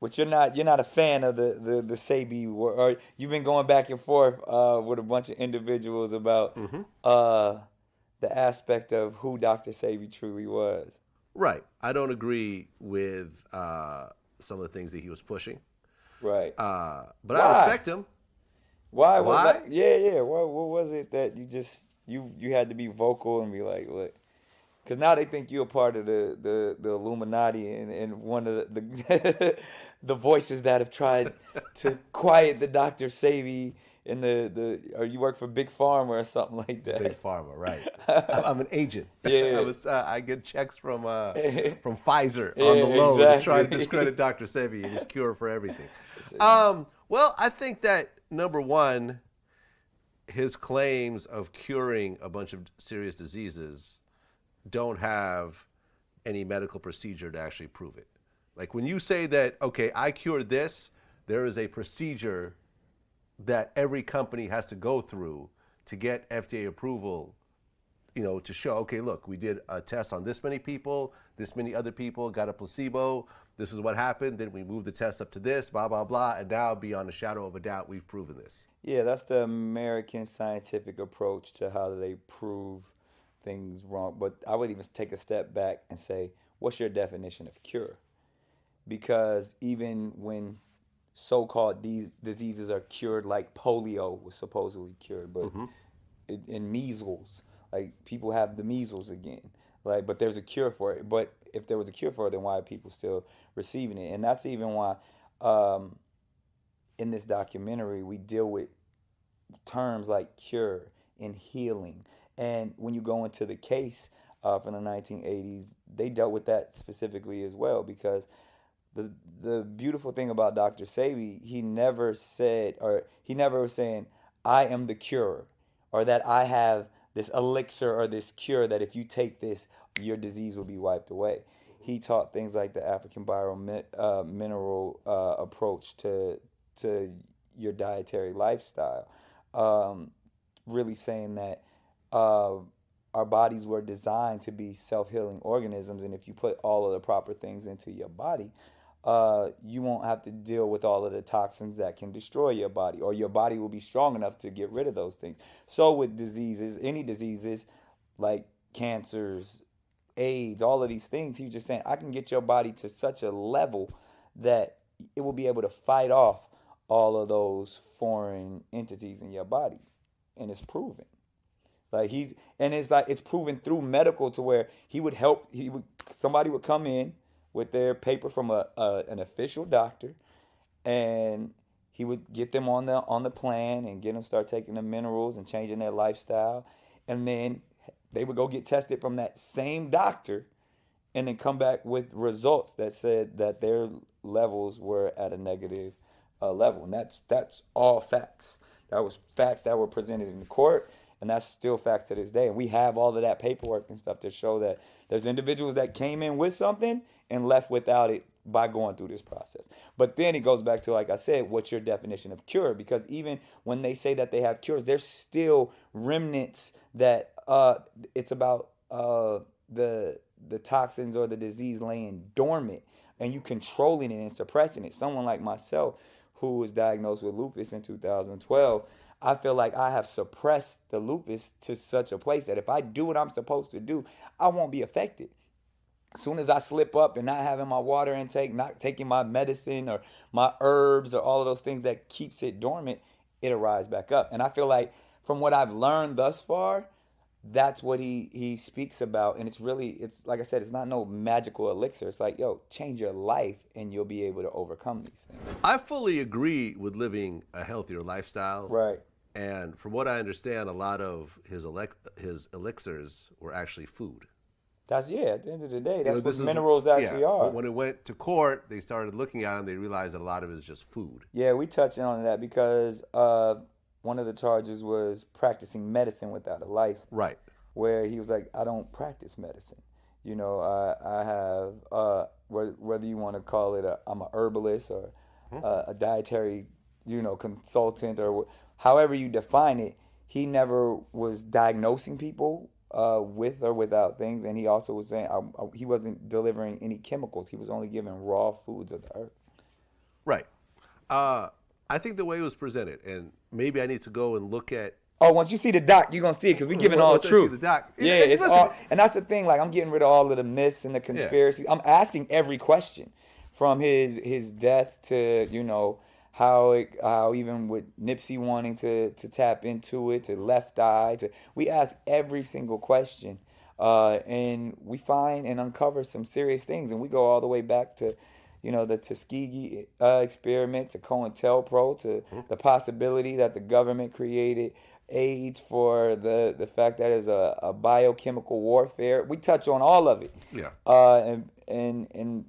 But you're not a fan of the Sebi, or you've been going back and forth with a bunch of individuals about Hmm. uh, the aspect of who Dr. Sebi truly was. Right. I don't agree with some of the things that he was pushing, Right. but I Why? respect him. Why? What? Like, Why? yeah, yeah. What was it that you had to be vocal and be like, look? Because now they think you're a part of the Illuminati and one of the the voices that have tried to quiet the Dr. Savy and or you work for Big Pharma or something like Big that. pharma, right? I'm an agent. I Yeah. was. I get checks from Pfizer Yeah, on the low to try to exactly. discredit Dr. Sebi and his cure for everything. So, Well, I think that number one, his claims of curing a bunch of serious diseases don't have any medical procedure to actually prove it. Like when you say that, okay, I cured this, there is a procedure that every company has to go through to get FDA approval, to show, okay, look, we did a test on this many people, this many other people got a placebo, this is what happened, then we moved the test up to this, blah, blah, blah, and now beyond a shadow of a doubt, we've proven this. yeah, that's the American scientific approach to how they prove things wrong. But I would even take a step back and say, what's your definition of cure? Because even when so-called these diseases are cured, like polio was supposedly cured, but Mm-hmm. in measles, like people have the measles again, like, but there's a cure for it. But if there was a cure for it, then why are people still receiving it? And that's even why um, in this documentary we deal with terms like cure and healing. And when you go into the case from the 1980s, they dealt with that specifically as well because the the beautiful thing about Dr. Sebi, he never said, or he never was saying, I am the cure, or that I have this elixir or this cure that if you take this, your disease will be wiped away. He taught things like the African mineral approach to your dietary lifestyle, um, really saying that uh, our bodies were designed to be self-healing organisms, and if you put all of the proper things into your body, you won't have to deal with all of the toxins that can destroy your body, or your body will be strong enough to get rid of those things. So with diseases, any diseases like cancers, AIDS, all of these things, he was just saying, I can get your body to such a level that it will be able to fight off all of those foreign entities in your body. And it's proven. Like and it's like it's proven through medical to where somebody would come in with their paper from an official doctor, and he would get them on the plan and get them start taking the minerals and changing their lifestyle, and then they would go get tested from that same doctor, and then come back with results that said that their levels were at a negative level, and that's all facts. That was facts that were presented in court, and that's still facts to this day. And we have all of that paperwork and stuff to show that there's individuals that came in with something and left without it by going through this process. But then it goes back to, like I said, what's your definition of cure? Because even when they say that they have cures, there's still remnants that it's about the toxins or the disease laying dormant, and you controlling it and suppressing it. Someone like myself, who was diagnosed with lupus in 2012, I feel like I have suppressed the lupus to such a place that if I do what I'm supposed to do, I won't be affected. As soon as I slip up and not having my water intake, not taking my medicine or my herbs or all of those things that keeps it dormant, it'll rise back up. And I feel like from what I've learned thus far, that's what he speaks about. And it's like I said, it's not no magical elixir. It's like, yo, change your life and you'll be able to overcome these things. I fully agree with living a healthier lifestyle. Right. And from what I understand, a lot of his elixirs were actually food. That's yeah, at the end of the day, that's what This is, minerals yeah, actually but are. when it went to court, they started looking at him, they realized that a lot of it is just food. Yeah, we touched on that because one of the charges was practicing medicine without a license, Right. where he was like, I don't practice medicine. I have, whether you want to call it I'm a herbalist or a dietary, consultant or however you define it. He never was diagnosing people with or without things, and he also was saying he wasn't delivering any chemicals. He was only giving raw foods of the earth. Right. I think the way it was presented, and maybe I need to go and look at. Oh, once you see the doc, you're gonna see it because we giving all Once I see the truth. doc, Yeah, and it's listen, all, and that's the thing. Like I'm getting rid of all of the myths and the yeah, conspiracies. I'm asking every question, from his death to how even with Nipsey wanting to tap into it, to Left Eye, to we ask every single question, and we find and uncover some serious things, and we go all the way back to the Tuskegee experiment, to COINTELPRO, to the possibility that the government created AIDS for the fact that it's a biochemical warfare. We touch on all of it, yeah. and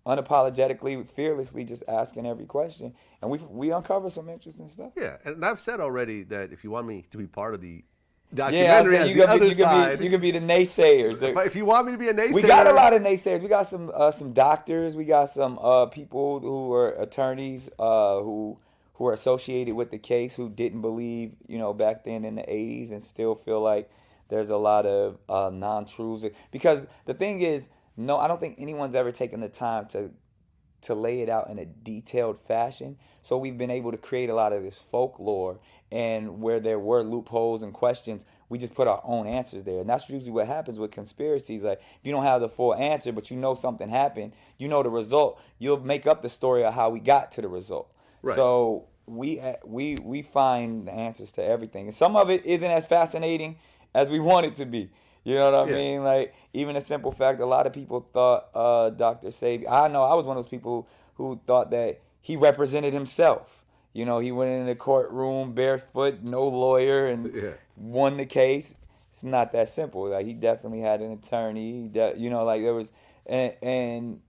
unapologetically, fearlessly, just asking every question, and we uncover some interesting stuff. Yeah, and I've said already that if you want me to be part of the Yeah, I documentary said as the other side, you can be the naysayers. if you want me to be a naysayer, We got a lot of naysayers. We got some doctors. We got some people who are attorneys who are associated with the case, who didn't believe back then in the 80s, and still feel like there's a lot of non-truths. Because the thing is, no, I don't think anyone's ever taken the time to lay it out in a detailed fashion. So we've been able to create a lot of this folklore, and where there were loopholes and questions, we just put our own answers there. And that's usually what happens with conspiracies. Like if you don't have the full answer, but you know something happened, you know the result, you'll make up the story of how we got to the result. Right. So we find the answers to everything. And some of it isn't as fascinating as we want it to be. You know what I Yeah. mean? Like even a simple fact, a lot of people thought Dr. Sebi. I know I was one of those people who thought that he represented himself. He went in the courtroom barefoot, no lawyer, and Yeah. won the case. It's not that simple. Like he definitely had an attorney. Like there was, and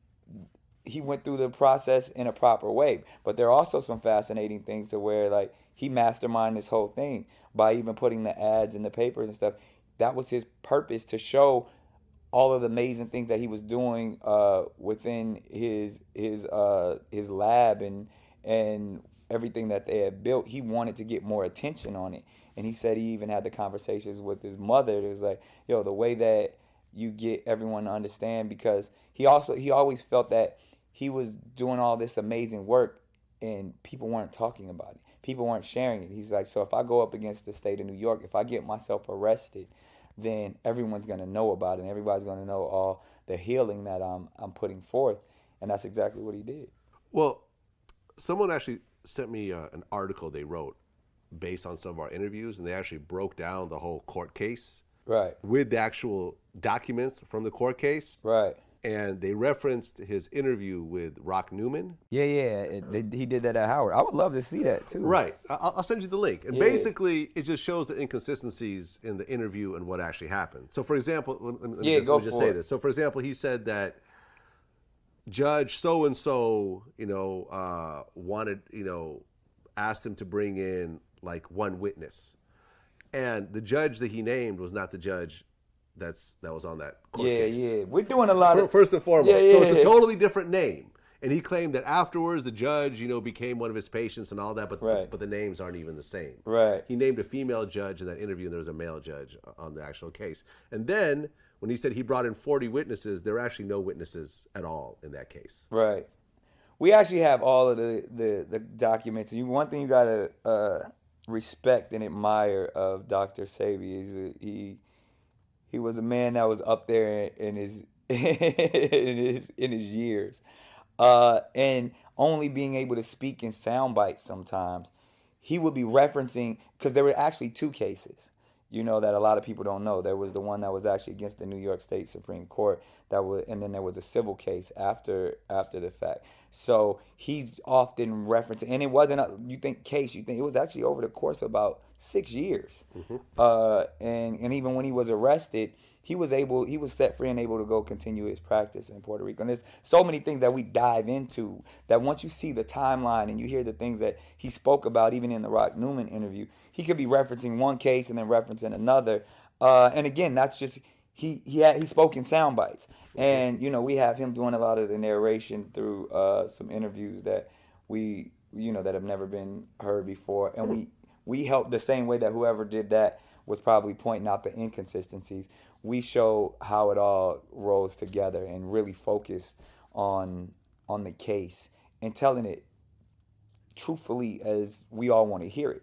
he went through the process in a proper way. But there are also some fascinating things to where like he masterminded this whole thing by even putting the ads in the papers and stuff. That was his purpose, to show all of the amazing things that he was doing within his lab and everything that they had built. He wanted to get more attention on it, and he said he even had the conversations with his mother. It was like, yo, the way that you get everyone to understand, because he always felt that he was doing all this amazing work and people weren't talking about it. People weren't sharing it. He's like, so if I go up against the state of New York, if I get myself arrested, then everyone's going to know about it, and everybody's going to know all the healing that I'm putting forth. And that's exactly what he did. Well, someone actually sent me an article they wrote based on some of our interviews, and they actually broke down the whole court case Right. with the actual documents from the court case. Right. And they referenced his interview with Rock Newman. Yeah. He did that at Howard. I would love to see that too. Right. I'll send you the link. And Yeah. basically, it just shows the inconsistencies in the interview and what actually happened. So, for example, let me just say this. So, for example, he said that Judge so-and-so, wanted, asked him to bring in like one witness. And the judge that he named was not the judge that was on that court case. Yeah. We're doing a lot of First and foremost. Yeah. So it's a totally different name. And he claimed that afterwards the judge, became one of his patients and all that, but Right. but the names aren't even the same. Right. He named a female judge in that interview, and there was a male judge on the actual case. And then when he said he brought in 40 witnesses, there were actually no witnesses at all in that case. Right. We actually have all of the documents. One thing you gotta respect and admire of Dr. Sebi is that he was a man that was up there in his in his years, and only being able to speak in sound bites sometimes. He would be referencing, because there were actually two cases, that a lot of people don't know. There was the one that was actually against the New York State Supreme Court, and then there was a civil case after the fact. So he's often referencing, and it wasn't you think it was actually over the course of about 6 years. And even when he was arrested, he was set free and able to go continue his practice in Puerto Rico. And there's so many things that we dive into that once you see the timeline and you hear the things that he spoke about, even in the Rock Newman interview, he could be referencing one case and then referencing another. And again, that's just he spoke in sound bites. And we have him doing a lot of the narration through some interviews that we that have never been heard before. And we help the same way that whoever did that was probably pointing out the inconsistencies. We show how it all rolls together and really focus on the case and telling it truthfully as we all want to hear it.